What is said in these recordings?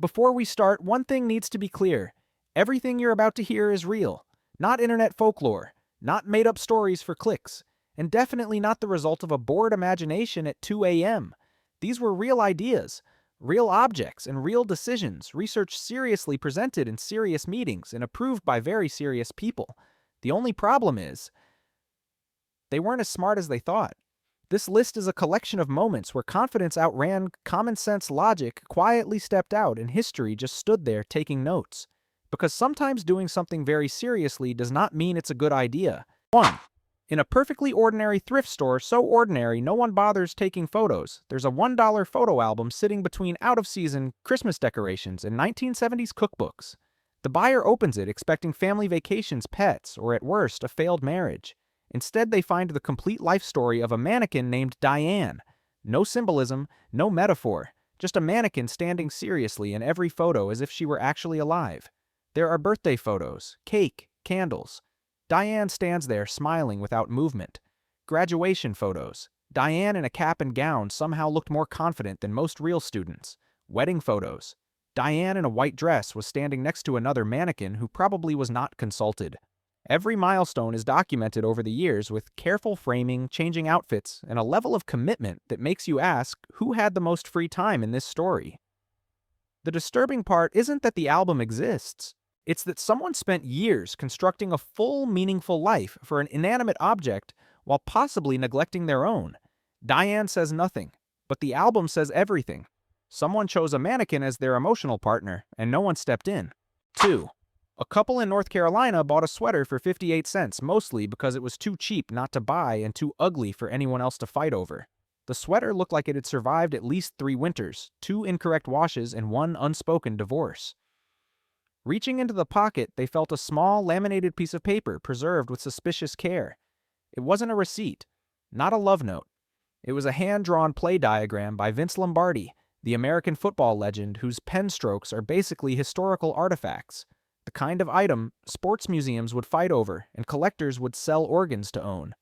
Before we start, one thing needs to be clear. Everything you're about to hear is real, not internet folklore, not made-up stories for clicks, and definitely not the result of a bored imagination at 2 a.m. These were real ideas, real objects, and real decisions, research seriously presented in serious meetings and approved by very serious people. The only problem is, they weren't as smart as they thought. This list is a collection of moments where confidence outran common sense logic, quietly stepped out, and history just stood there taking notes. Because sometimes doing something very seriously does not mean it's a good idea. 1. In a perfectly ordinary thrift store, so ordinary no one bothers taking photos, there's a $1 photo album sitting between out-of-season Christmas decorations and 1970s cookbooks. The buyer opens it expecting family vacations, pets, or at worst, a failed marriage. Instead, they find the complete life story of a mannequin named Diane. No symbolism, no metaphor, just a mannequin standing seriously in every photo as if she were actually alive. There are birthday photos, cake, candles. Diane stands there smiling without movement. Graduation photos. Diane in a cap and gown somehow looked more confident than most real students. Wedding photos. Diane in a white dress was standing next to another mannequin who probably was not consulted. Every milestone is documented over the years with careful framing, changing outfits, and a level of commitment that makes you ask who had the most free time in this story. The disturbing part isn't that the album exists. It's that someone spent years constructing a full, meaningful life for an inanimate object while possibly neglecting their own. Diane says nothing, but the album says everything. Someone chose a mannequin as their emotional partner, and no one stepped in. 2. A couple in North Carolina bought a sweater for 58 cents, mostly because it was too cheap not to buy and too ugly for anyone else to fight over. The sweater looked like it had survived at least 3 winters, 2 incorrect washes, and 1 unspoken divorce. Reaching into the pocket, they felt a small, laminated piece of paper preserved with suspicious care. It wasn't a receipt, not a love note. It was a hand-drawn play diagram by Vince Lombardi, the American football legend whose pen strokes are basically historical artifacts. The kind of item sports museums would fight over and collectors would sell organs to own.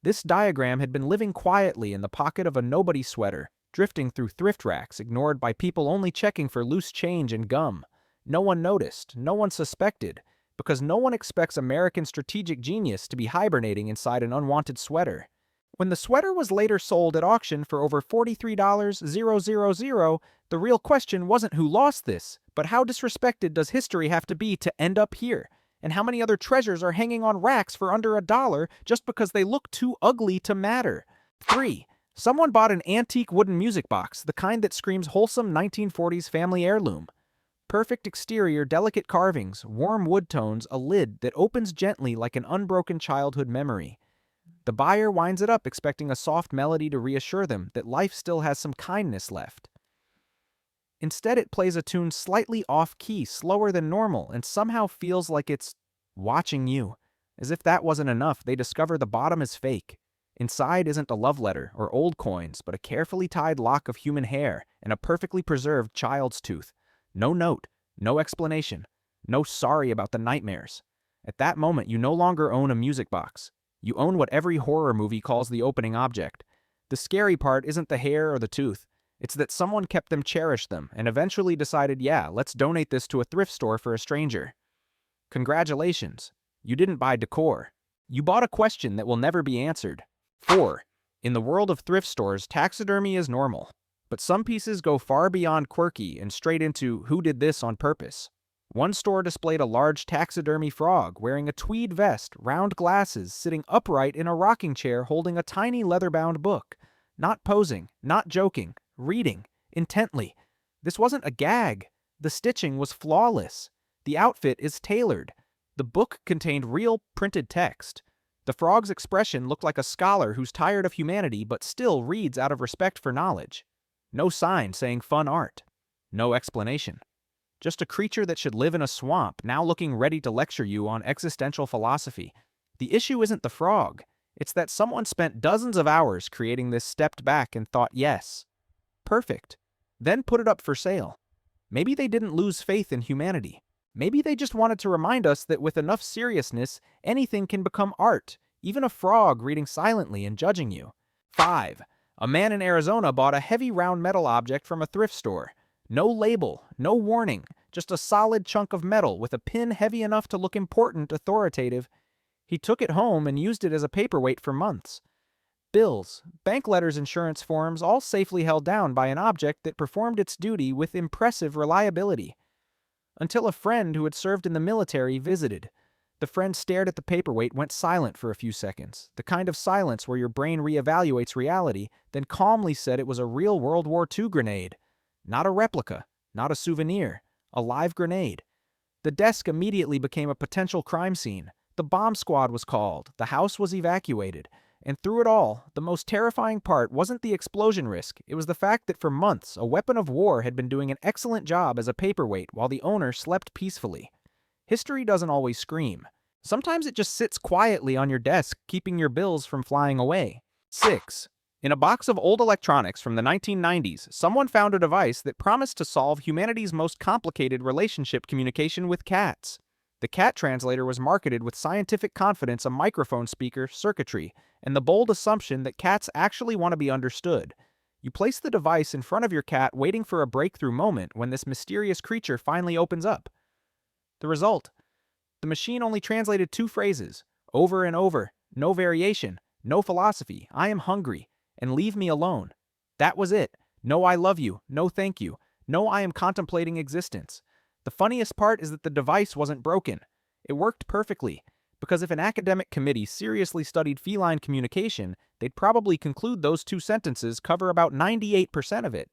This diagram had been living quietly in the pocket of a nobody sweater, drifting through thrift racks ignored by people only checking for loose change and gum. No one noticed, no one suspected, because no one expects American strategic genius to be hibernating inside an unwanted sweater. When the sweater was later sold at auction for over $43,000, the real question wasn't who lost this, but how disrespected does history have to be to end up here? And how many other treasures are hanging on racks for under $1 just because they look too ugly to matter? 3. Someone bought an antique wooden music box, the kind that screams wholesome 1940s family heirloom. Perfect exterior, delicate carvings, warm wood tones, a lid that opens gently like an unbroken childhood memory. The buyer winds it up expecting a soft melody to reassure them that life still has some kindness left. Instead, it plays a tune slightly off-key, slower than normal, and somehow feels like it's watching you. As if that wasn't enough, they discover the bottom is fake. Inside isn't a love letter or old coins, but a carefully tied lock of human hair and a perfectly preserved child's tooth. No note, no explanation, no sorry about the nightmares. At that moment, you no longer own a music box. You own what every horror movie calls the opening object. The scary part isn't the hair or the tooth. It's that someone kept them, cherished them, and eventually decided, yeah, let's donate this to a thrift store for a stranger. Congratulations. You didn't buy decor. You bought a question that will never be answered. 4. In the world of thrift stores, taxidermy is normal. But some pieces go far beyond quirky and straight into who did this on purpose. One store displayed a large taxidermy frog wearing a tweed vest, round glasses, sitting upright in a rocking chair holding a tiny leather-bound book. Not posing, not joking, reading, intently. This wasn't a gag. The stitching was flawless. The outfit is tailored. The book contained real printed text. The frog's expression looked like a scholar who's tired of humanity but still reads out of respect for knowledge. No sign saying fun art. No explanation. Just a creature that should live in a swamp, now looking ready to lecture you on existential philosophy. The issue isn't the frog. It's that someone spent dozens of hours creating this, stepped back and thought, yes, perfect, then put it up for sale. Maybe they didn't lose faith in humanity. Maybe they just wanted to remind us that with enough seriousness, anything can become art, even a frog reading silently and judging you. 5. A man in Arizona bought a heavy round metal object from a thrift store. No label, no warning, just a solid chunk of metal with a pin heavy enough to look important, authoritative. He took it home and used it as a paperweight for months. Bills, bank letters, insurance forms, all safely held down by an object that performed its duty with impressive reliability. Until a friend who had served in the military visited. The friend stared at the paperweight, went silent for a few seconds, the kind of silence where your brain reevaluates reality, then calmly said it was a real World War II grenade. Not a replica, not a souvenir, a live grenade. The desk immediately became a potential crime scene. The bomb squad was called, the house was evacuated. And through it all, the most terrifying part wasn't the explosion risk, it was the fact that for months a weapon of war had been doing an excellent job as a paperweight while the owner slept peacefully. History doesn't always scream. Sometimes it just sits quietly on your desk, keeping your bills from flying away. 6. In a box of old electronics from the 1990s, someone found a device that promised to solve humanity's most complicated relationship communication with cats. The cat translator was marketed with scientific confidence, a microphone speaker, circuitry, and the bold assumption that cats actually want to be understood. You place the device in front of your cat, waiting for a breakthrough moment when this mysterious creature finally opens up. The result? The machine only translated 2 phrases, over and over, no variation, no philosophy, I am hungry, and leave me alone. That was it. No I love you, no thank you, no I am contemplating existence. The funniest part is that the device wasn't broken. It worked perfectly, because if an academic committee seriously studied feline communication, they'd probably conclude those 2 sentences cover about 98% of it.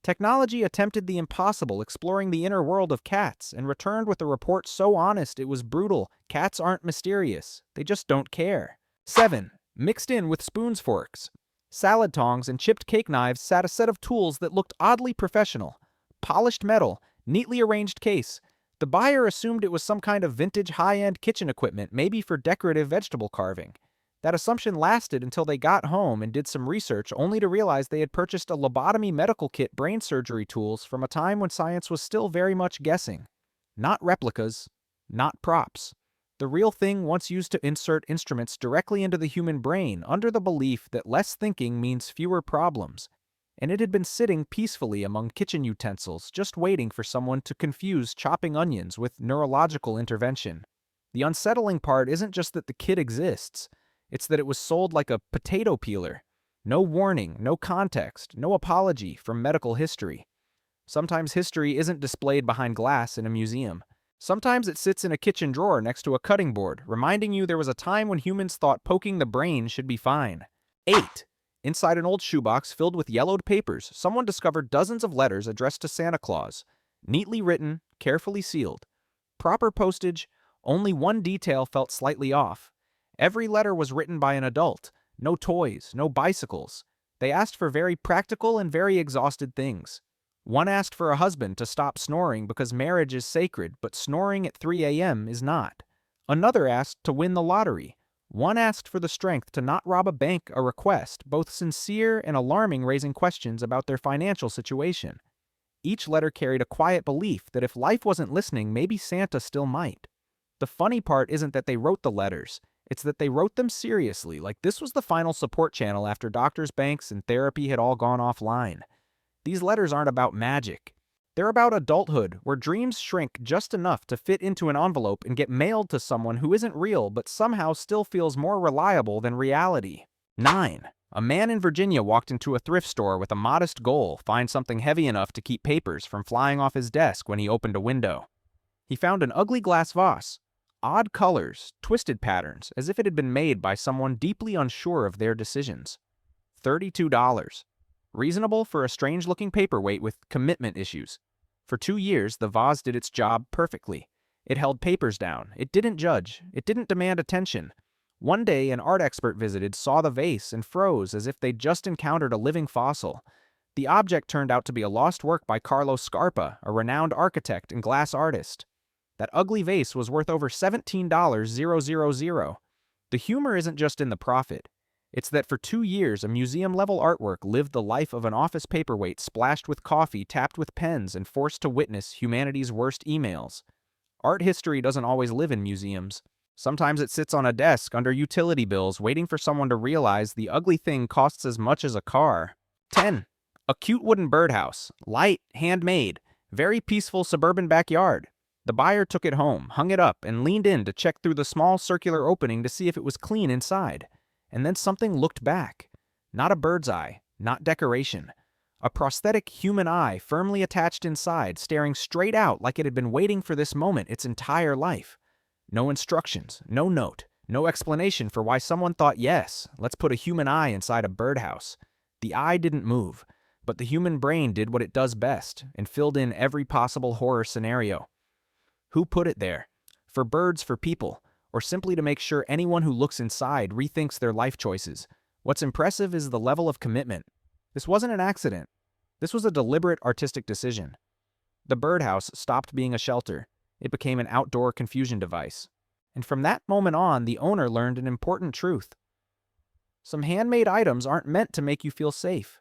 Technology attempted the impossible, exploring the inner world of cats, and returned with a report so honest it was brutal. Cats aren't mysterious. They just don't care. 7. Mixed in with spoons, forks, salad tongs, and chipped cake knives sat a set of tools that looked oddly professional. Polished metal, neatly arranged case. The buyer assumed it was some kind of vintage high-end kitchen equipment, maybe for decorative vegetable carving. That assumption lasted until they got home and did some research, only to realize they had purchased a lobotomy medical kit, brain surgery tools, from a time when science was still very much guessing. Not replicas, not props. The real thing once used to insert instruments directly into the human brain under the belief that less thinking means fewer problems. And it had been sitting peacefully among kitchen utensils, just waiting for someone to confuse chopping onions with neurological intervention. The unsettling part isn't just that the kit exists, it's that it was sold like a potato peeler. No warning, no context, no apology from medical history. Sometimes history isn't displayed behind glass in a museum. Sometimes it sits in a kitchen drawer next to a cutting board, reminding you there was a time when humans thought poking the brain should be fine. 8. Inside an old shoebox filled with yellowed papers, someone discovered dozens of letters addressed to Santa Claus. Neatly written, carefully sealed. Proper postage, only one detail felt slightly off. Every letter was written by an adult. No toys, no bicycles. They asked for very practical and very exhausted things. One asked for a husband to stop snoring because marriage is sacred, but snoring at 3 a.m. is not. Another asked to win the lottery. One asked for the strength to not rob a bank, a request, both sincere and alarming, raising questions about their financial situation. Each letter carried a quiet belief that if life wasn't listening, maybe Santa still might. The funny part isn't that they wrote the letters. It's that they wrote them seriously, like this was the final support channel after doctors, banks, and therapy had all gone offline. These letters aren't about magic. They're about adulthood, where dreams shrink just enough to fit into an envelope and get mailed to someone who isn't real but somehow still feels more reliable than reality. 9. A man in Virginia walked into a thrift store with a modest goal: find something heavy enough to keep papers from flying off his desk when he opened a window. He found an ugly glass vase. Odd colors, twisted patterns, as if it had been made by someone deeply unsure of their decisions. $32. Reasonable for a strange-looking paperweight with commitment issues. For 2 years, the vase did its job perfectly. It held papers down. It didn't judge. It didn't demand attention. One day, an art expert visited, saw the vase, and froze as if they'd just encountered a living fossil. The object turned out to be a lost work by Carlos Scarpa, a renowned architect and glass artist. That ugly vase was worth over $17,000. The humor isn't just in the profit. It's that for 2 years, a museum-level artwork lived the life of an office paperweight, splashed with coffee, tapped with pens, and forced to witness humanity's worst emails. Art history doesn't always live in museums. Sometimes it sits on a desk under utility bills, waiting for someone to realize the ugly thing costs as much as a car. 10. A cute wooden birdhouse. Light, handmade. Very peaceful suburban backyard. The buyer took it home, hung it up, and leaned in to check through the small circular opening to see if it was clean inside. And then something looked back. Not a bird's eye, not decoration. A prosthetic human eye firmly attached inside, staring straight out like it had been waiting for this moment its entire life. No instructions, no note, no explanation for why someone thought, yes, let's put a human eye inside a birdhouse. The eye didn't move, but the human brain did what it does best and filled in every possible horror scenario. Who put it there? For birds, for people, or simply to make sure anyone who looks inside rethinks their life choices? What's impressive is the level of commitment. This wasn't an accident. This was a deliberate artistic decision. The birdhouse stopped being a shelter. It became an outdoor confusion device. And from that moment on, the owner learned an important truth. Some handmade items aren't meant to make you feel safe.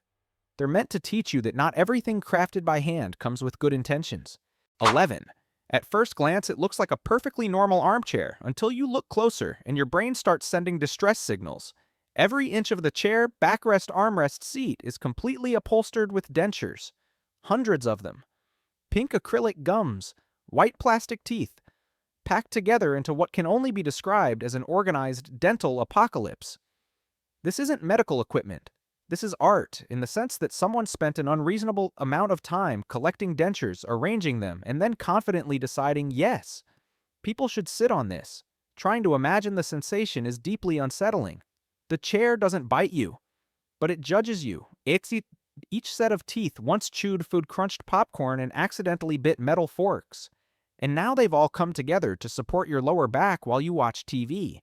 They're meant to teach you that not everything crafted by hand comes with good intentions. 11. At first glance, it looks like a perfectly normal armchair until you look closer and your brain starts sending distress signals. Every inch of the chair, backrest, armrest, seat is completely upholstered with dentures. Hundreds of them. Pink acrylic gums, white plastic teeth, packed together into what can only be described as an organized dental apocalypse. This isn't medical equipment. This is art, in the sense that someone spent an unreasonable amount of time collecting dentures, arranging them, and then confidently deciding, yes, people should sit on this. Trying to imagine the sensation is deeply unsettling. The chair doesn't bite you, but it judges you. Each set of teeth once chewed food, crunched popcorn, and accidentally bit metal forks. And now they've all come together to support your lower back while you watch TV.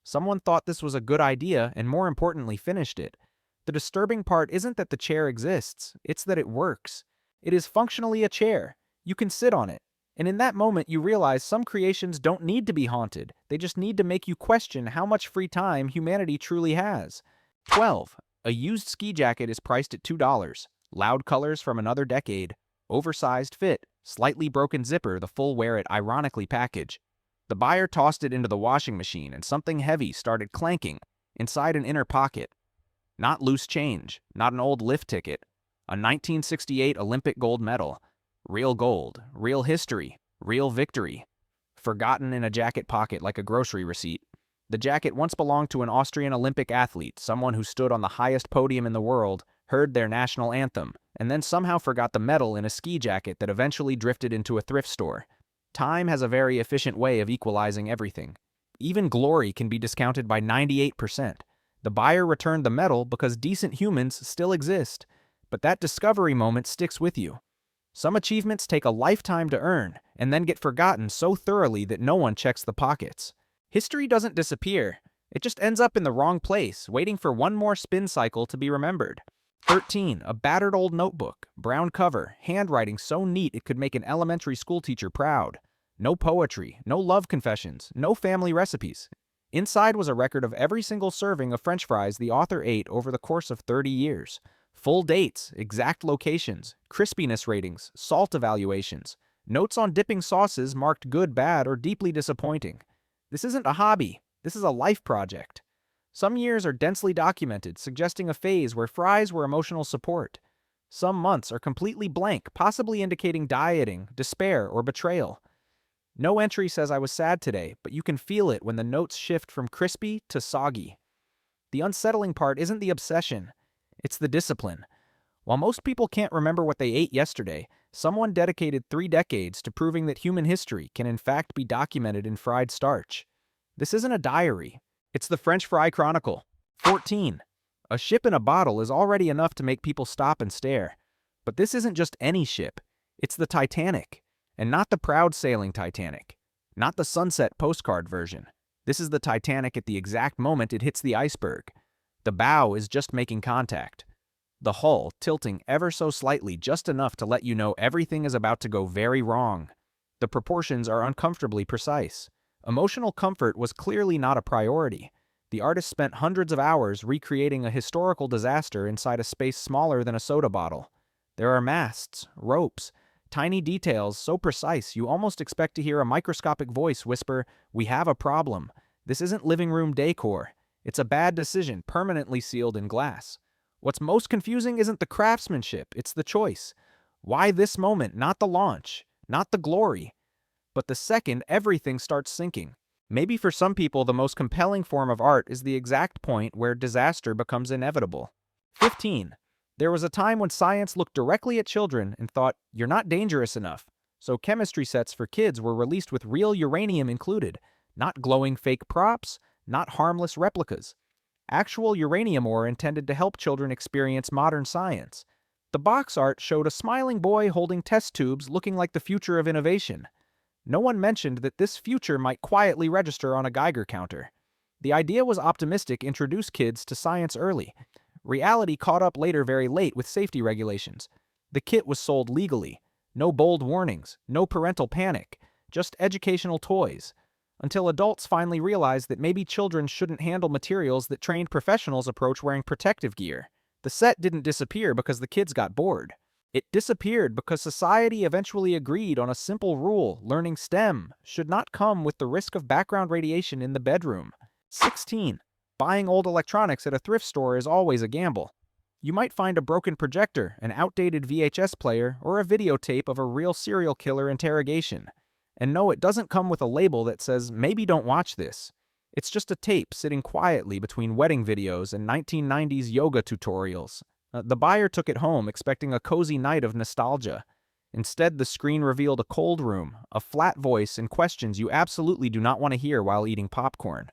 Someone thought this was a good idea and, more importantly, finished it. The disturbing part isn't that the chair exists, it's that it works. It is functionally a chair. You can sit on it. And in that moment, you realize some creations don't need to be haunted. They just need to make you question how much free time humanity truly has. 12. A used ski jacket is priced at $2. Loud colors from another decade. Oversized fit. Slightly broken zipper, the full wear it ironically package. The buyer tossed it into the washing machine and something heavy started clanking inside an inner pocket. Not loose change, not an old lift ticket. A 1968 Olympic gold medal. Real gold, real history, real victory. Forgotten in a jacket pocket like a grocery receipt. The jacket once belonged to an Austrian Olympic athlete, someone who stood on the highest podium in the world, heard their national anthem, and then somehow forgot the medal in a ski jacket that eventually drifted into a thrift store. Time has a very efficient way of equalizing everything. Even glory can be discounted by 98%. The buyer returned the medal because decent humans still exist, but that discovery moment sticks with you. Some achievements take a lifetime to earn and then get forgotten so thoroughly that no one checks the pockets. History doesn't disappear. It just ends up in the wrong place, waiting for one more spin cycle to be remembered. 13. A battered old notebook, brown cover, handwriting so neat it could make an elementary school teacher proud. No poetry, no love confessions, no family recipes. Inside was a record of every single serving of French fries the author ate over the course of 30 years. Full dates, exact locations, crispiness ratings, salt evaluations, notes on dipping sauces marked good, bad, or deeply disappointing. This isn't a hobby. This is a life project. Some years are densely documented, suggesting a phase where fries were emotional support. Some months are completely blank, possibly indicating dieting, despair, or betrayal. No entry says I was sad today, but you can feel it when the notes shift from crispy to soggy. The unsettling part isn't the obsession. It's the discipline. While most people can't remember what they ate yesterday, someone dedicated 3 decades to proving that human history can in fact be documented in fried starch. This isn't a diary. It's the French fry chronicle. 14. A ship in a bottle is already enough to make people stop and stare. But this isn't just any ship. It's the Titanic. And not the proud sailing Titanic. Not the sunset postcard version. This is the Titanic at the exact moment it hits the iceberg. The bow is just making contact. The hull tilting ever so slightly, just enough to let you know everything is about to go very wrong. The proportions are uncomfortably precise. Emotional comfort was clearly not a priority. The artist spent hundreds of hours recreating a historical disaster inside a space smaller than a soda bottle. There are masts, ropes, tiny details so precise you almost expect to hear a microscopic voice whisper, "We have a problem. This isn't living room decor. It's a bad decision permanently sealed in glass." What's most confusing isn't the craftsmanship, it's the choice. Why this moment, not the launch, not the glory? But the second, everything starts sinking. Maybe for some people, the most compelling form of art is the exact point where disaster becomes inevitable. 15. There was a time when science looked directly at children and thought, you're not dangerous enough. So chemistry sets for kids were released with real uranium included, not glowing fake props, not harmless replicas. Actual uranium ore intended to help children experience modern science. The box art showed a smiling boy holding test tubes looking like the future of innovation. No one mentioned that this future might quietly register on a Geiger counter. The idea was optimistic, introduce kids to science early. Reality caught up later very late with safety regulations. The kit was sold legally. No bold warnings, no parental panic, just educational toys. Until adults finally realized that maybe children shouldn't handle materials that trained professionals approach wearing protective gear. The set didn't disappear because the kids got bored. It disappeared because society eventually agreed on a simple rule: learning STEM should not come with the risk of background radiation in the bedroom. 16. Buying old electronics at a thrift store is always a gamble. You might find a broken projector, an outdated VHS player, or a videotape of a real serial killer interrogation. And no, it doesn't come with a label that says, maybe don't watch this. It's just a tape sitting quietly between wedding videos and 1990s yoga tutorials. The buyer took it home expecting a cozy night of nostalgia. Instead, the screen revealed a cold room, a flat voice, and questions you absolutely do not want to hear while eating popcorn.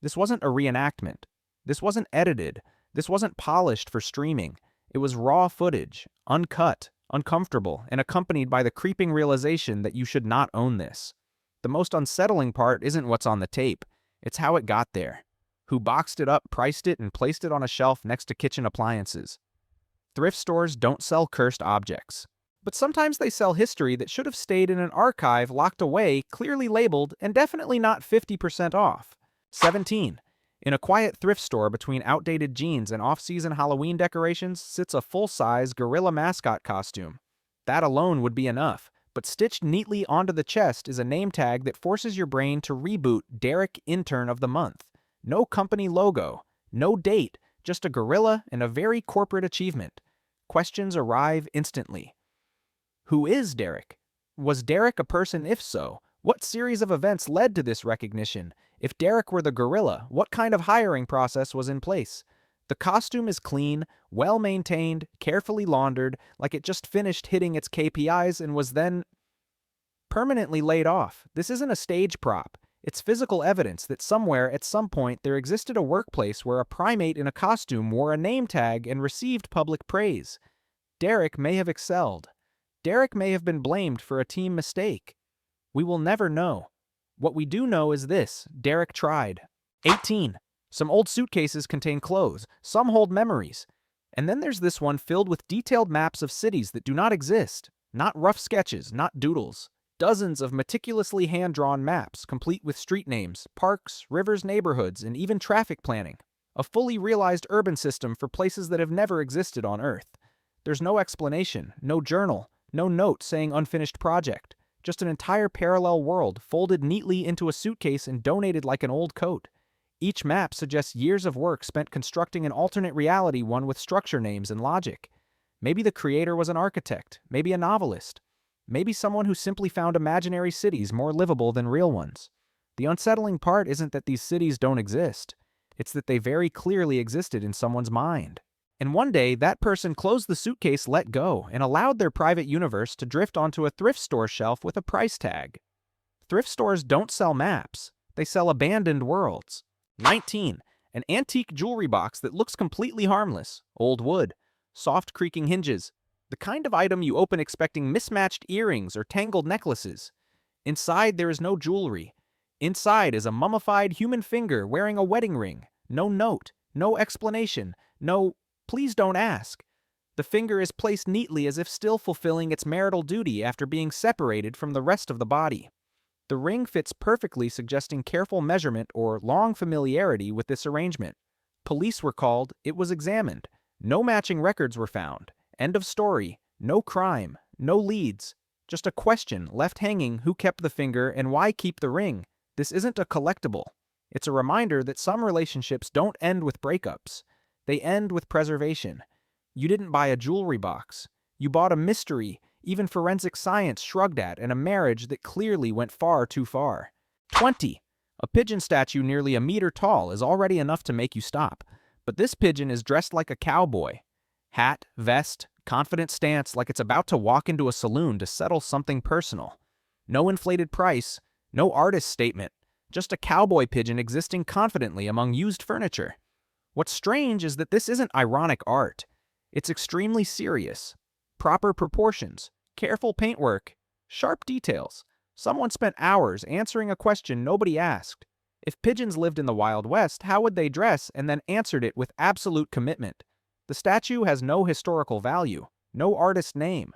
This wasn't a reenactment. This wasn't edited. This wasn't polished for streaming. It was raw footage, uncut, uncomfortable, and accompanied by the creeping realization that you should not own this. The most unsettling part isn't what's on the tape. It's how it got there. Who boxed it up, priced it, and placed it on a shelf next to kitchen appliances. Thrift stores don't sell cursed objects. But sometimes they sell history that should have stayed in an archive locked away, clearly labeled, and definitely not 50% off. 17. In a quiet thrift store between outdated jeans and off-season Halloween decorations sits a full-size gorilla mascot costume. That alone would be enough, but stitched neatly onto the chest is a name tag that forces your brain to reboot Derek Intern of the Month. No company logo, no date, just a gorilla and a very corporate achievement. Questions arrive instantly. Who is Derek? Was Derek a person? If so, what series of events led to this recognition? If Derek were the gorilla, what kind of hiring process was in place? The costume is clean, well-maintained, carefully laundered, like it just finished hitting its KPIs and was then permanently laid off. This isn't a stage prop. It's physical evidence that somewhere at some point there existed a workplace where a primate in a costume wore a name tag and received public praise. Derek may have excelled. Derek may have been blamed for a team mistake. We will never know. What we do know is this: Derek tried. 18. Some old suitcases contain clothes. Some hold memories. And then there's this one filled with detailed maps of cities that do not exist. Not rough sketches, not doodles. Dozens of meticulously hand-drawn maps, complete with street names, parks, rivers, neighborhoods, and even traffic planning. A fully realized urban system for places that have never existed on Earth. There's no explanation, no journal, no note saying unfinished project. Just an entire parallel world folded neatly into a suitcase and donated like an old coat. Each map suggests years of work spent constructing an alternate reality, one with structure names and logic. Maybe the creator was an architect, maybe a novelist. Maybe someone who simply found imaginary cities more livable than real ones. The unsettling part isn't that these cities don't exist. It's that they very clearly existed in someone's mind. And one day, that person closed the suitcase, let go, and allowed their private universe to drift onto a thrift store shelf with a price tag. Thrift stores don't sell maps. They sell abandoned worlds. 19. An antique jewelry box that looks completely harmless. Old wood. Soft creaking hinges. The kind of item you open expecting mismatched earrings or tangled necklaces. Inside, there is no jewelry. Inside is a mummified human finger wearing a wedding ring. No note, no explanation, no, please don't ask. The finger is placed neatly as if still fulfilling its marital duty after being separated from the rest of the body. The ring fits perfectly, suggesting careful measurement or long familiarity with this arrangement. Police were called, it was examined. No matching records were found. End of story. No crime. No leads. Just a question left hanging: who kept the finger and why keep the ring? This isn't a collectible. It's a reminder that some relationships don't end with breakups. They end with preservation. You didn't buy a jewelry box. You bought a mystery, even forensic science shrugged at, and a marriage that clearly went far too far. 20. A pigeon statue nearly a meter tall is already enough to make you stop, but this pigeon is dressed like a cowboy. Hat, vest, confident stance like it's about to walk into a saloon to settle something personal. No inflated price, no artist statement, just a cowboy pigeon existing confidently among used furniture. What's strange is that this isn't ironic art. It's extremely serious. Proper proportions, careful paintwork, sharp details. Someone spent hours answering a question nobody asked. If pigeons lived in the Wild West, how would they dress, and then answered it with absolute commitment? The statue has no historical value, no artist name,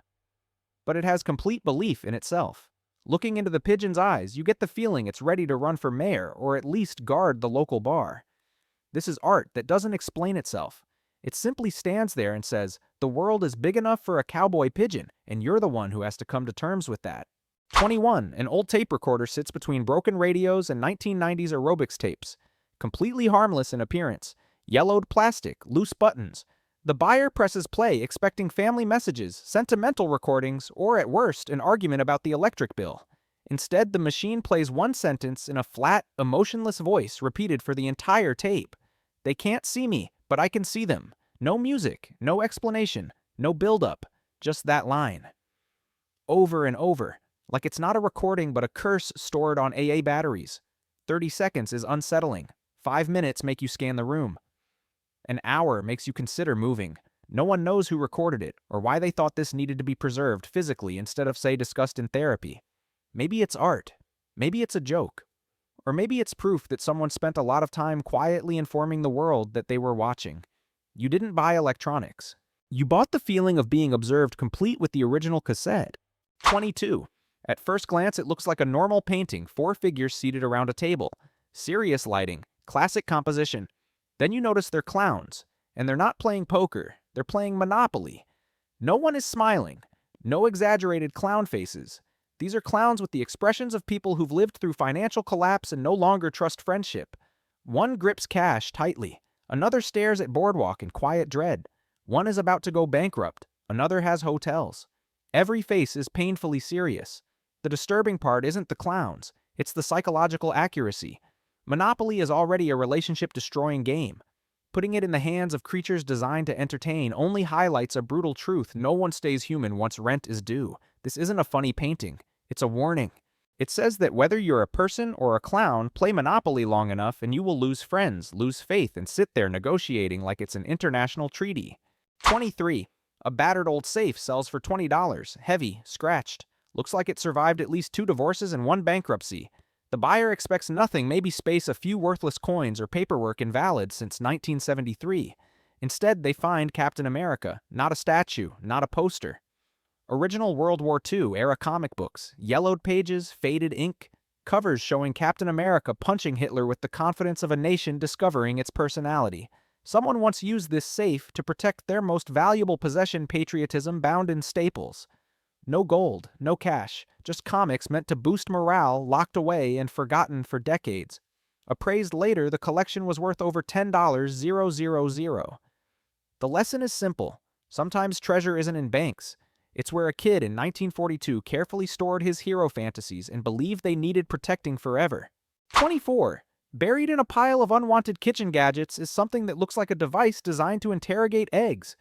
but it has complete belief in itself. Looking into the pigeon's eyes, you get the feeling it's ready to run for mayor or at least guard the local bar. This is art that doesn't explain itself. It simply stands there and says, the world is big enough for a cowboy pigeon, and you're the one who has to come to terms with that. 21. An old tape recorder sits between broken radios and 1990s aerobics tapes. Completely harmless in appearance. Yellowed plastic, loose buttons. The buyer presses play expecting family messages, sentimental recordings, or at worst, an argument about the electric bill. Instead, the machine plays one sentence in a flat, emotionless voice repeated for the entire tape. They can't see me, but I can see them. No music, no explanation, no build-up, just that line. Over and over, like it's not a recording but a curse stored on AA batteries. 30 seconds is unsettling. 5 minutes make you scan the room. An hour makes you consider moving. No one knows who recorded it or why they thought this needed to be preserved physically instead of, say, discussed in therapy. Maybe it's art. Maybe it's a joke. Or maybe it's proof that someone spent a lot of time quietly informing the world that they were watching. You didn't buy electronics. You bought the feeling of being observed complete with the original cassette. 22. At first glance, it looks like a normal painting, 4 figures seated around a table. Serious lighting, classic composition. Then you notice they're clowns, and they're not playing poker, they're playing Monopoly. No one is smiling. No exaggerated clown faces. These are clowns with the expressions of people who've lived through financial collapse and no longer trust friendship. One grips cash tightly. Another stares at boardwalk in quiet dread. One is about to go bankrupt. Another has hotels. Every face is painfully serious. The disturbing part isn't the clowns. It's the psychological accuracy. Monopoly is already a relationship-destroying game. Putting it in the hands of creatures designed to entertain only highlights a brutal truth: no one stays human once rent is due. This isn't a funny painting. It's a warning. It says that whether you're a person or a clown, play Monopoly long enough and you will lose friends, lose faith, and sit there negotiating like it's an international treaty. 23. A battered old safe sells for $20. Heavy, scratched. Looks like it survived at least 2 divorces and 1 bankruptcy. The buyer expects nothing, maybe space a few worthless coins or paperwork invalid since 1973. Instead, they find Captain America, not a statue, not a poster. Original World War II era comic books, yellowed pages, faded ink, covers showing Captain America punching Hitler with the confidence of a nation discovering its personality. Someone once used this safe to protect their most valuable possession, patriotism, bound in staples. No gold, no cash, just comics meant to boost morale, locked away and forgotten for decades. Appraised later, the collection was worth over $10,000. The lesson is simple. Sometimes treasure isn't in banks. It's where a kid in 1942 carefully stored his hero fantasies and believed they needed protecting forever. 24. Buried in a pile of unwanted kitchen gadgets is something that looks like a device designed to interrogate eggs.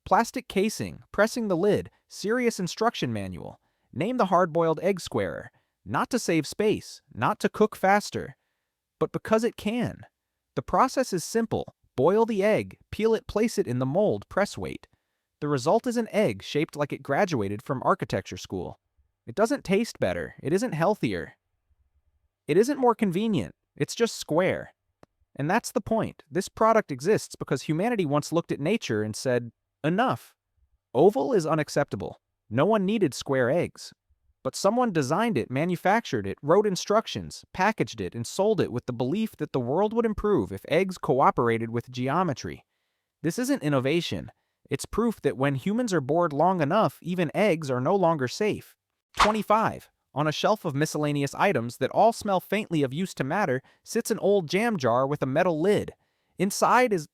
Plastic casing, pressing the lid, serious instruction manual. Name the hard-boiled egg squarer. Not to save space, not to cook faster, but because it can. The process is simple. Boil the egg, peel it, place it in the mold, press weight. The result is an egg shaped like it graduated from architecture school. It doesn't taste better. It isn't healthier. It isn't more convenient. It's just square. And that's the point. This product exists because humanity once looked at nature and said, enough. Oval is unacceptable. No one needed square eggs. But someone designed it, manufactured it, wrote instructions, packaged it, and sold it with the belief that the world would improve if eggs cooperated with geometry. This isn't innovation. It's proof that when humans are bored long enough, even eggs are no longer safe. 25. On a shelf of miscellaneous items that all smell faintly of used to matter sits an old jam jar with a metal lid. Inside is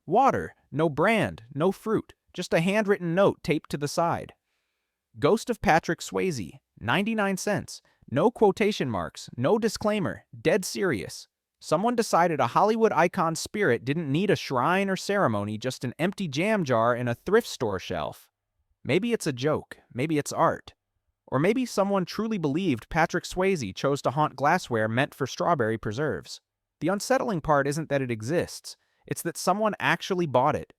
water, no brand, no fruit, just a handwritten note taped to the side. Ghost of Patrick Swayze, 99 cents. No quotation marks, no disclaimer, dead serious. Someone decided a Hollywood icon's spirit didn't need a shrine or ceremony, just an empty jam jar in a thrift store shelf. Maybe it's a joke, maybe it's art. Or maybe someone truly believed Patrick Swayze chose to haunt glassware meant for strawberry preserves. The unsettling part isn't that it exists, it's that someone actually bought it.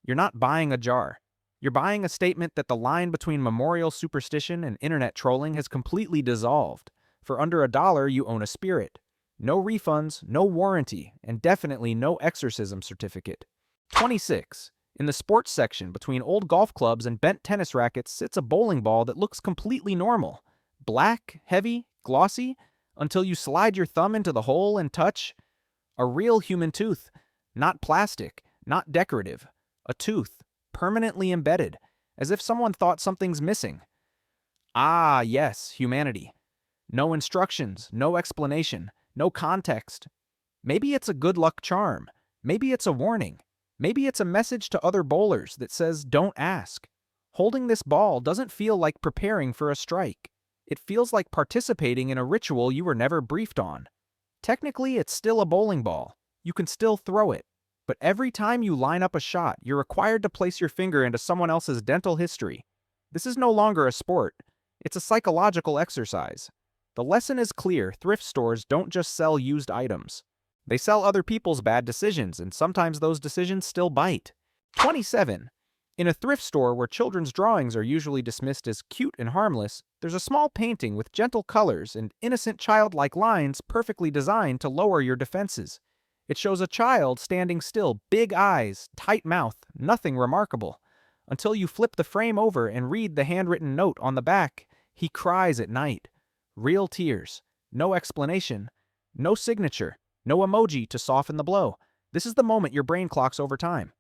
You're not buying a jar. You're buying a statement that the line between memorial superstition and internet trolling has completely dissolved. For under $1, you own a spirit. No refunds, no warranty, and definitely no exorcism certificate. 26. In the sports section between old golf clubs and bent tennis rackets sits a bowling ball that looks completely normal. Black, heavy, glossy, until you slide your thumb into the hole and touch a real human tooth. Not plastic, not decorative. A tooth, permanently embedded, as if someone thought something's missing. Ah, yes, humanity. No instructions, no explanation, no context. Maybe it's a good luck charm. Maybe it's a warning. Maybe it's a message to other bowlers that says, don't ask. Holding this ball doesn't feel like preparing for a strike. It feels like participating in a ritual you were never briefed on. Technically, it's still a bowling ball. You can still throw it. But every time you line up a shot, you're required to place your finger into someone else's dental history. This is no longer a sport. It's a psychological exercise. The lesson is clear: thrift stores don't just sell used items. They sell other people's bad decisions, and sometimes those decisions still bite. 27. In a thrift store where children's drawings are usually dismissed as cute and harmless, there's a small painting with gentle colors and innocent childlike lines perfectly designed to lower your defenses. It shows a child standing still, big eyes, tight mouth, nothing remarkable. Until you flip the frame over and read the handwritten note on the back. He cries at night. Real tears. No explanation. No signature. No emoji to soften the blow. This is the moment your brain clocks over time.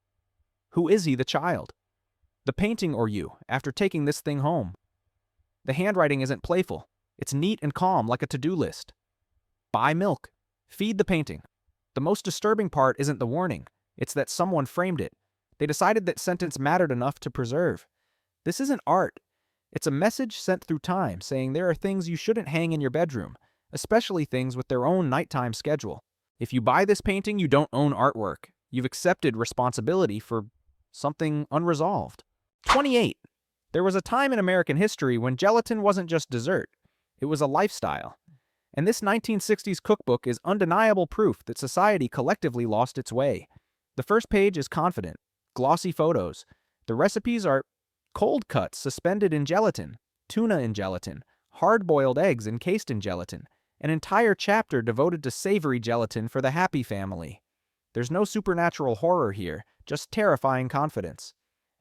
Who is he, the child? The painting or you, after taking this thing home? The handwriting isn't playful. It's neat and calm, like a to-do list. Buy milk. Feed the painting. The most disturbing part isn't the warning. It's that someone framed it. They decided that sentence mattered enough to preserve. This isn't art. It's a message sent through time saying there are things you shouldn't hang in your bedroom, especially things with their own nighttime schedule. If you buy this painting, you don't own artwork. You've accepted responsibility for something unresolved. 28. There was a time in American history when gelatin wasn't just dessert. It was a lifestyle. And this 1960s cookbook is undeniable proof that society collectively lost its way. The first page is confident, glossy photos. The recipes are cold cuts suspended in gelatin, tuna in gelatin, hard-boiled eggs encased in gelatin, an entire chapter devoted to savory gelatin for the happy family. There's no supernatural horror here, just terrifying confidence.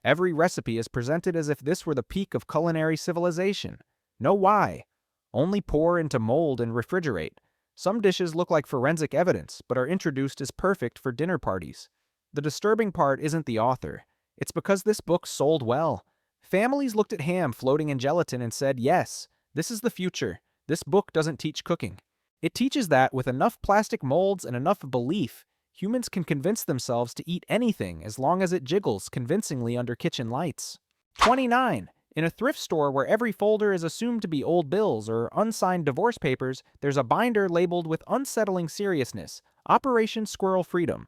Every recipe is presented as if this were the peak of culinary civilization. No why. Only pour into mold and refrigerate. Some dishes look like forensic evidence, but are introduced as perfect for dinner parties. The disturbing part isn't the author. It's because this book sold well. Families looked at ham floating in gelatin and said, yes, this is the future. This book doesn't teach cooking. It teaches that with enough plastic molds and enough belief, humans can convince themselves to eat anything as long as it jiggles convincingly under kitchen lights. 29. In a thrift store where every folder is assumed to be old bills or unsigned divorce papers, there's a binder labeled with unsettling seriousness, Operation Squirrel Freedom.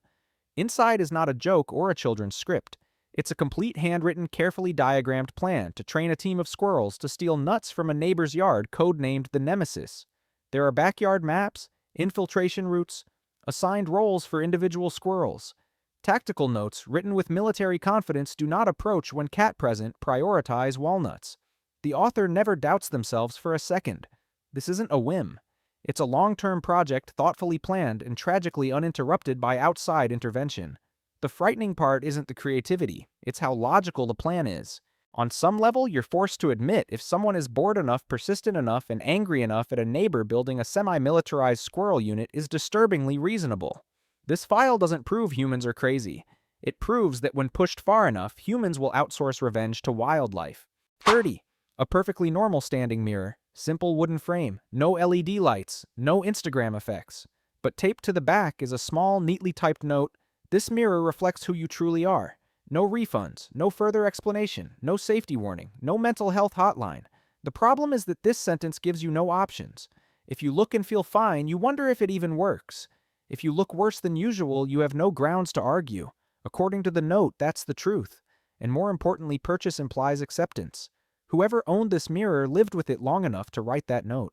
Inside is not a joke or a children's script. It's a complete handwritten, carefully diagrammed plan to train a team of squirrels to steal nuts from a neighbor's yard codenamed the Nemesis. There are backyard maps, infiltration routes, assigned roles for individual squirrels. Tactical notes written with military confidence: do not approach when cat present, prioritize walnuts. The author never doubts themselves for a second. This isn't a whim. It's a long-term project thoughtfully planned and tragically uninterrupted by outside intervention. The frightening part isn't the creativity, it's how logical the plan is. On some level, you're forced to admit if someone is bored enough, persistent enough, and angry enough at a neighbor building a semi-militarized squirrel unit is disturbingly reasonable. This file doesn't prove humans are crazy. It proves that when pushed far enough, humans will outsource revenge to wildlife. 30. A perfectly normal standing mirror. Simple wooden frame. No LED lights. No Instagram effects. But taped to the back is a small, neatly typed note: this mirror reflects who you truly are. No refunds, no further explanation, no safety warning, no mental health hotline. The problem is that this sentence gives you no options. If you look and feel fine, you wonder if it even works. If you look worse than usual, you have no grounds to argue. According to the note, that's the truth. And more importantly, purchase implies acceptance. Whoever owned this mirror lived with it long enough to write that note.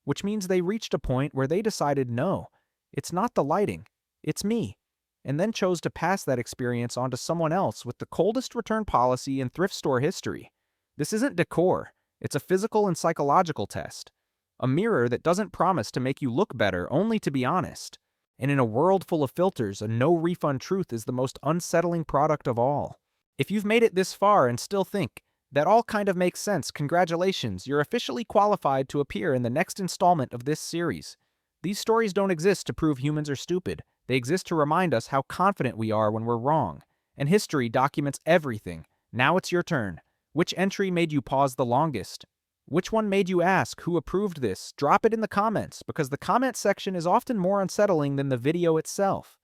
Which means they reached a point where they decided no, it's not the lighting, it's me. And then chose to pass that experience on to someone else with the coldest return policy in thrift store history. This isn't decor, it's a physical and psychological test. A mirror that doesn't promise to make you look better, only to be honest. And in a world full of filters, a no-refund truth is the most unsettling product of all. If you've made it this far and still think, that all kind of makes sense, congratulations, you're officially qualified to appear in the next installment of this series. These stories don't exist to prove humans are stupid. They exist to remind us how confident we are when we're wrong. And history documents everything. Now it's your turn. Which entry made you pause the longest? Which one made you ask who approved this? Drop it in the comments, because the comment section is often more unsettling than the video itself.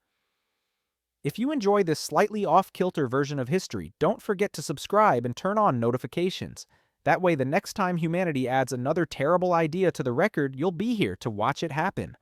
If you enjoy this slightly off-kilter version of history, don't forget to subscribe and turn on notifications. That way the next time humanity adds another terrible idea to the record, you'll be here to watch it happen.